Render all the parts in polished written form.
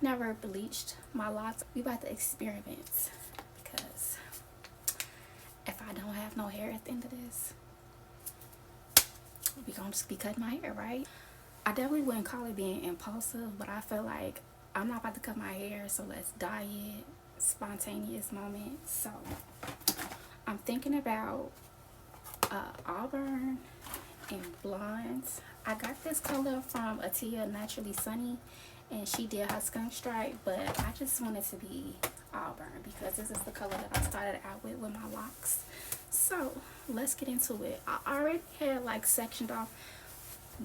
I've never bleached my locks. We about to experiment because if I don't have no hair at the end of this, we gonna just be cutting my hair, right? I definitely wouldn't call it being impulsive, but I feel like I'm not about to cut my hair, so let's dye it. Spontaneous moment. So I'm thinking about Auburn and blondes. I got this color from Atia Naturally Sunny, and she did her skunk stripe, but I just wanted to be Auburn because this is the color that I started out with my locks. So let's get into it. I already had like sectioned off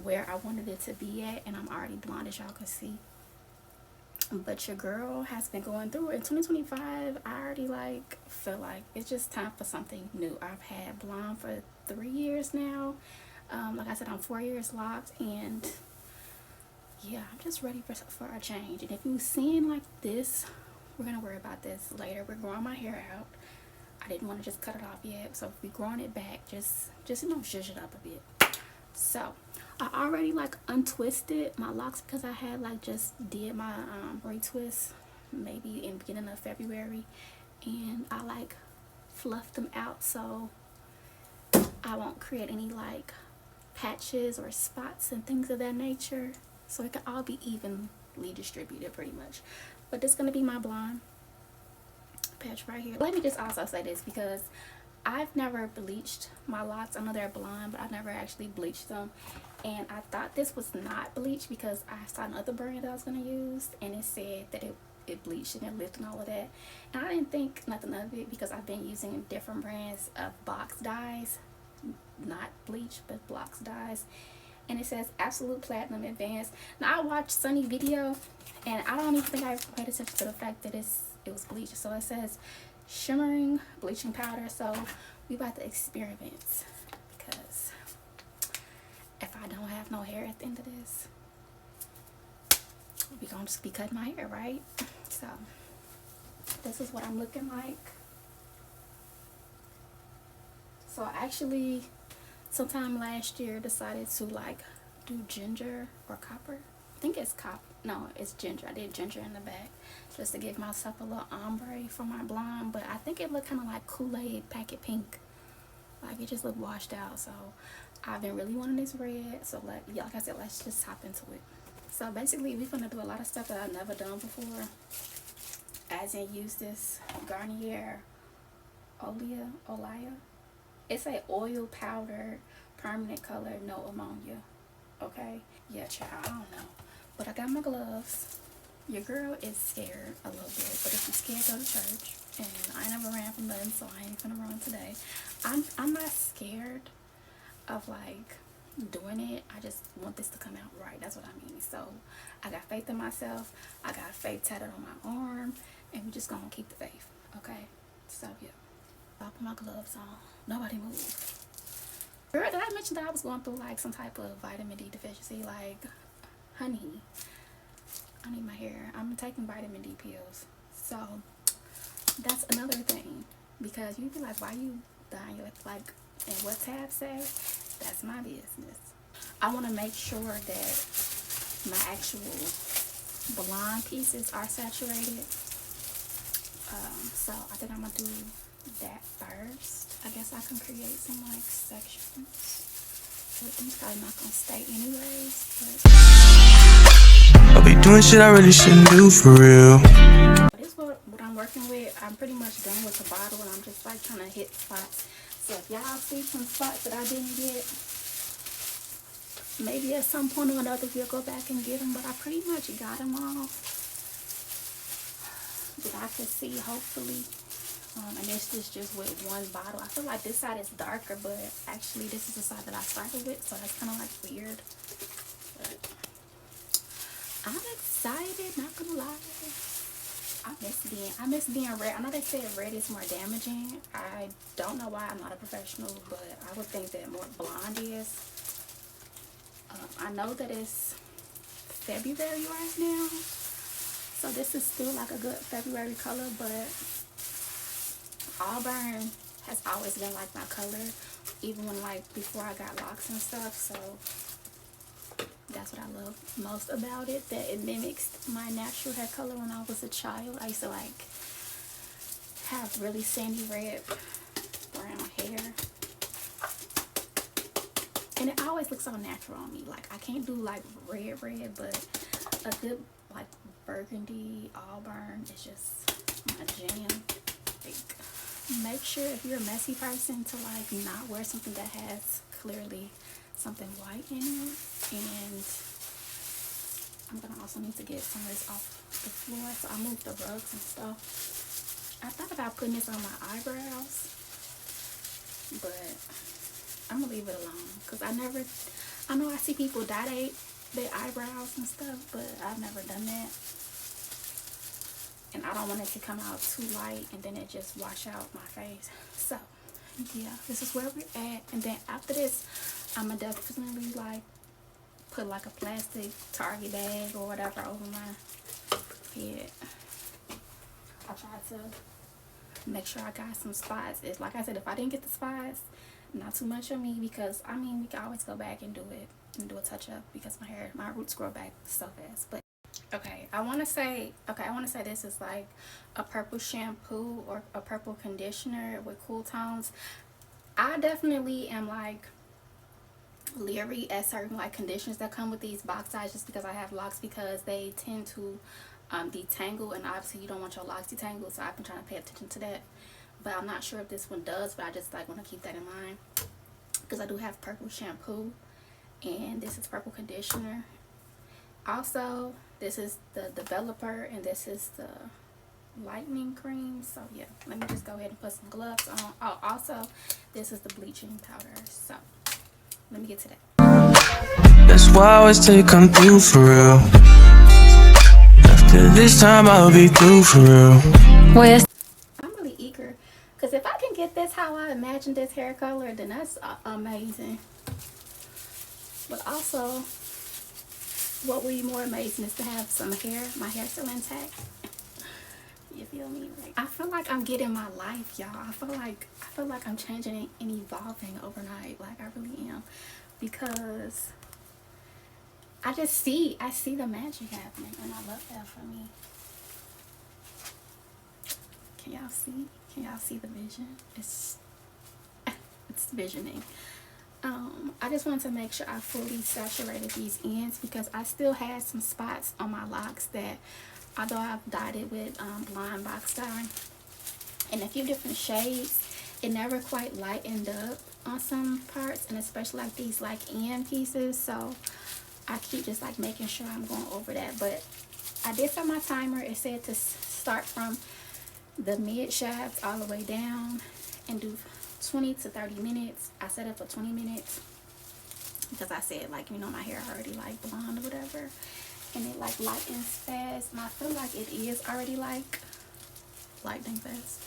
where I wanted it to be at, and I'm already blonde, as y'all can see. But your girl has been going through it. In 2025, I already like feel like it's just time for something new. I've had blonde for 3 years now. Like I said, I'm 4 years locked, and yeah, I'm just ready for a change. And if you've seen like this, we're gonna worry about this later. We're growing my hair out. I didn't want to just cut it off yet, so we're growing it back. Just you know, zhuzh it up a bit. So I already like untwisted my locks because I had like just did my retwist maybe in the beginning of February, and I like fluffed them out so I won't create any like patches or spots and things of that nature, so it can all be evenly distributed pretty much. But this is gonna be my blonde patch right here. Let me just also say this because I've never bleached my locks. I know they're blonde, but I've never actually bleached them. And I thought this was not bleach because I saw another brand that I was going to use, and it said that it bleached and it lifted and all of that. And I didn't think nothing of it because I've been using different brands of box dyes. Not bleach, but box dyes. And it says Absolute Platinum Advanced. Now, I watched Sunny video, and I don't even think I paid attention to the fact that it was bleach. So it says shimmering bleaching powder. So we about to experiment because if I don't have no hair at the end of this, we gonna just be cutting my hair, right? So this is what I'm looking like. So I actually sometime last year decided to like do ginger or copper. I think it's copper. No, it's ginger. I did ginger in the back just to give myself a little ombre for my blonde, but I think it looked kind of like Kool-Aid packet pink. Like it just looked washed out. So I've been really wanting this red. So like I said, let's just hop into it. So basically we're gonna do a lot of stuff that I've never done before. As in use this Garnier Olaya. It's a oil powder permanent color, no ammonia. Okay? Yeah, child, I don't know. But I got my gloves. Your girl is scared a little bit, but if you're scared, go to church. And I never ran from nothing, so I ain't gonna run today. I'm not scared of like doing it. I just want this to come out right. That's what I mean. So I got faith in myself. I got faith tatted on my arm, and we're just gonna keep the faith. Okay? So yeah. I'll put my gloves on. Nobody move. Girl, did I mention that I was going through like some type of vitamin D deficiency? Like, honey, I need my hair. I'm taking vitamin D pills. So that's another thing, because you'd be like, why you dying? Like, and what tab say? That's my business. I want to make sure that my actual blonde pieces are saturated. So I think I'm gonna do that first. I guess I can create some like sections. Everything's probably not gonna stay anyways, but I'll be doing shit I really shouldn't do for real. This is what I'm working with. I'm pretty much done with the bottle, and I'm just like trying to hit spots. So if y'all see some spots that I didn't get, maybe at some point or another we'll go back and get them, but I pretty much got them all that I could see, hopefully. And this is just with one bottle. I feel like this side is darker, but actually this is the side that I started with, so that's kind of like weird. But I'm excited, not gonna lie. I miss being red. I know they said red is more damaging. I don't know why. I'm not a professional, but I would think that more blonde is. I know that it's February right now, so this is still like a good February color, but Auburn has always been like my color, even when like before I got locks and stuff. So That's what I love most about it, that it mimics my natural hair color when I was a child. I used to like have really sandy red brown hair, and it always looks so natural on me. Like I can't do like red, but a good like burgundy Auburn is just my jam. Like, make sure if you're a messy person to like not wear something that has clearly something white in it. And I'm gonna also need to get some of this off the floor, so I moved the rugs and stuff. I thought about putting this on my eyebrows, but I'm gonna leave it alone because I know I see people dye their eyebrows and stuff, but I've never done that. And I don't want it to come out too light and then it just wash out my face. So yeah, this is where we're at. And then after this, I'm gonna definitely like put like a plastic Target bag or whatever over my head. I tried to make sure I got some spots. It's like I said, if I didn't get the spots, not too much on me, because I mean we can always go back and do it and do a touch up because my roots grow back so fast. But okay, I want to say this is like a purple shampoo or a purple conditioner with cool tones. I definitely am like leery at certain like conditioners that come with these box size, just because I have locks, because they tend to detangle, and obviously you don't want your locks detangled, so I've been trying to pay attention to that. But I'm not sure if this one does, but I just like want to keep that in mind because I do have purple shampoo and this is purple conditioner. Also, this is the developer and this is the lightening cream. So yeah, let me just go ahead and put some gloves on. Oh, also this is the bleaching powder. So let me get to that. That's why I always say come through for real. After this time I'll be through for real. I'm really eager because if I can get this how I imagined this hair color, then that's amazing. But also, what will be more amazing is to have some hair, my hair still intact. You feel me? Like, I feel like I'm getting my life, y'all. I feel like I'm changing and evolving overnight. Like I really am, because I see the magic happening, and I love that for me. Can y'all see? Can y'all see the vision? It's visioning. I just wanted to make sure I fully saturated these ends because I still had some spots on my locks that, although I've dyed it with blonde box dye in a few different shades, it never quite lightened up on some parts, and especially like these like end pieces. So I keep just like making sure I'm going over that. But I did set my timer. It said to start from the mid shaft all the way down and do 20 to 30 minutes. I set it for 20 minutes because I said, like, you know, my hair already like blonde or whatever, and it like lightens fast, and I feel like it is already like lightening fast.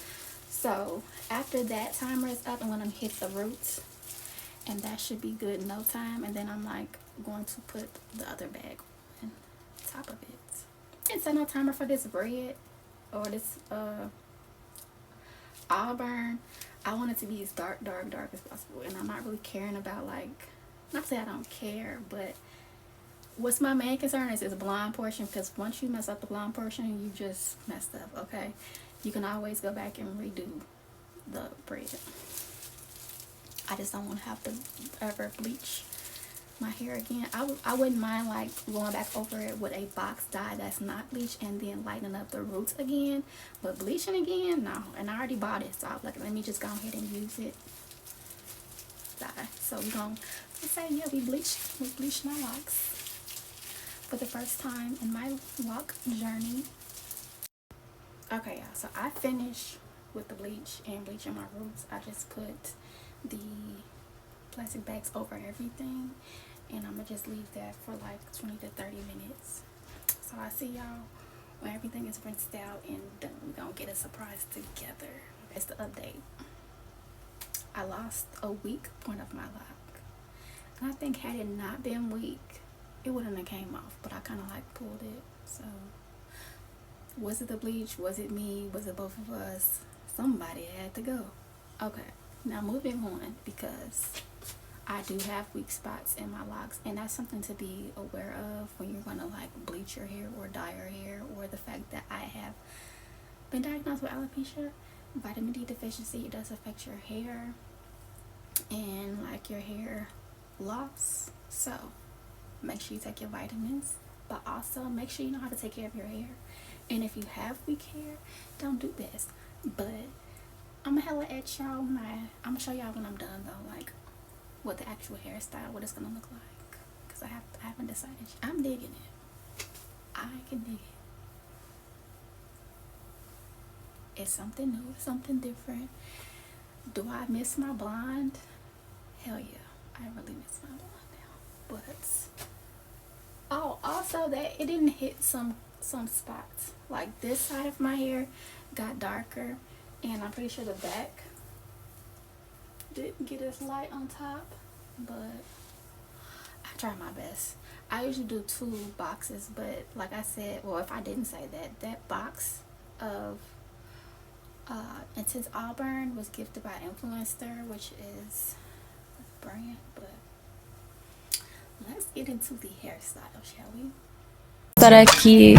So after that timer is up, I'm gonna hit the roots, and that should be good in no time. And then I'm like going to put the other bag on top of it. And set no timer for this red or this Auburn. I want it to be as dark as possible, and I'm not really caring about, like, not to say I don't care, but what's my main concern is this blonde portion, because once you mess up the blonde portion, you just messed up. Okay, you can always go back and redo the braid. I just don't want to have to ever bleach my hair again. I wouldn't mind like going back over it with a box dye that's not bleached and then lightening up the roots again, but bleaching again, no. And I already bought it, so I was like, let me just go ahead and use it dye. So we're gonna say, yeah, we bleached my locks for the first time in my lock journey. Okay, y'all, so I finished with the bleach and bleaching my roots. I just put the plastic bags over everything, and I'm gonna just leave that for like 20 to 30 minutes. So I see y'all when everything is rinsed out and done. We're gonna get a surprise together. It's the update. I lost a weak point of my lock, and I think had it not been weak, it wouldn't have came off, but I kind of like pulled it. So was it the bleach? Was it me? Was it both of us? Somebody had to go. Okay, now moving on, because I do have weak spots in my locks, and that's something to be aware of when you're gonna like bleach your hair or dye your hair, or the fact that I have been diagnosed with alopecia. Vitamin D deficiency, it does affect your hair and like your hair loss. So make sure you take your vitamins, but also make sure you know how to take care of your hair. And if you have weak hair, don't do this. But I'm gonna hella at y'all I'm gonna show y'all when I'm done though, like what the actual hairstyle, what it's gonna look like, because I haven't decided. I'm digging it. I can dig it. It's something new, something different. Do I miss my blonde? Hell yeah, I really miss my blonde now. But oh, also that it didn't hit some spots. Like this side of my hair got darker, and I'm pretty sure the back didn't get as light on top, but I try my best. I usually do 2 boxes, but like I said, well, if I didn't say that, that box of Intense Auburn was gifted by Influencer, which is a brand. But let's get into the hairstyle, shall we? Estar aquí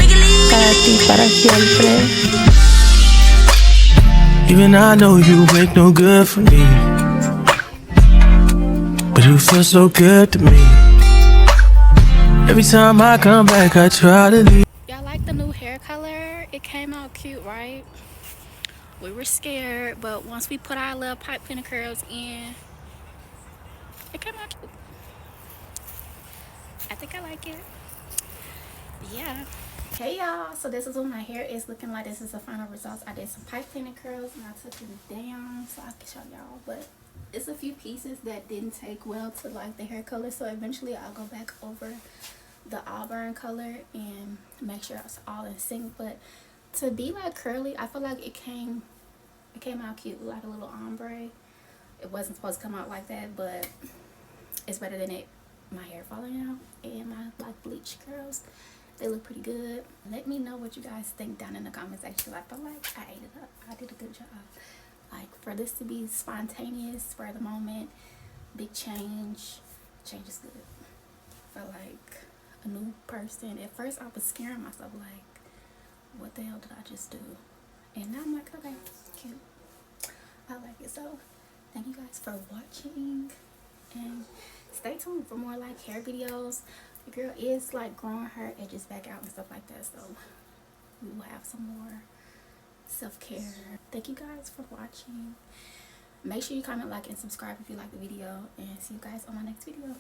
para ti, para siempre. Even I know you make no good for me, but you feel so good to me. Every time I come back, I try to leave. Y'all like the new hair color? It came out cute, right? We were scared, but once we put our little pipe cleaner curls in, it came out cute. I think I like it. Yeah. Hey y'all, so this is what my hair is looking like. This is the final results. I did some pipe cleaning curls and I took them down so I can show y'all, but it's a few pieces that didn't take well to like the hair color, so eventually I'll go back over the Auburn color and make sure it's all in sync. But to be like curly, I feel like it came out cute, like a little ombre. It wasn't supposed to come out like that, but it's better than my hair falling out and my like bleach curls. They look pretty good. Let me know what you guys think down in the comment section. I feel like I ate it up. I did a good job. Like for this to be spontaneous, for the moment, big change is good. For like a new person. At first I was scaring myself like, what the hell did I just do? And now I'm like, okay, cute. I like it. So thank you guys for watching, and stay tuned for more like hair videos. The girl is like growing her edges back out and stuff like that, so we will have some more self-care. Thank you guys for watching. Make sure you comment, like, and subscribe if you like the video, and see you guys on my next video.